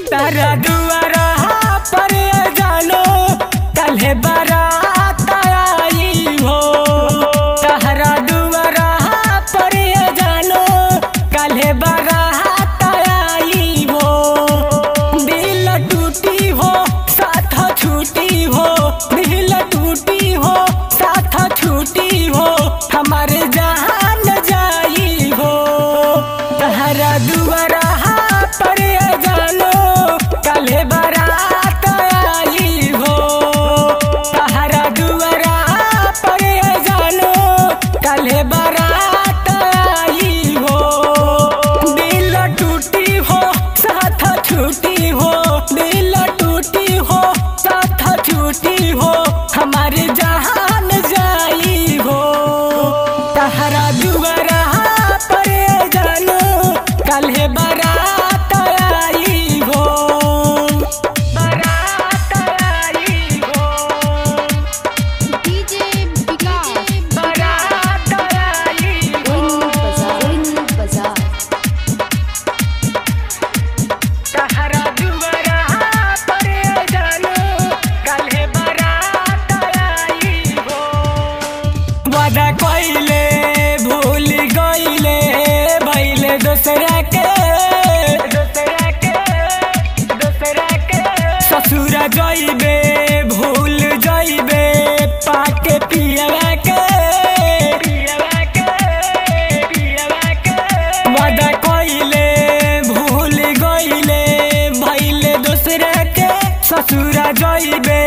तारा दुआरा पर जानो कल्हे बारात आई हो। तारा दुआरा पर जानो कल्हे बारात आई हो। दिल टूटी हो साथ छूटी हो, दिल टूटी हो साथ छूटी हो, हमारे जान जाई हो। तारा दुआरा पर जानो कल्हे बारात आई हो। तारा दुआरा पर जानो कल्हे बारात आई हो। दिल टूटी हो साथ छूटी हो, दिल टूटी हो साथ छूटी हो, हमारे जान जाई हो। तारा दुआरा पर जानो कल्हे बारात आई हो। बारात आई हो। बारात आई हो। तारा दुआरा पर जानो कल्हे बारात आई हो। वादा कइले भूल गइले भइले दोसरा के ससुर जइबे भूल जइबे पाके पियवा के। वादा कइले भूल गइले भइले दोसरा के ससुर जइबे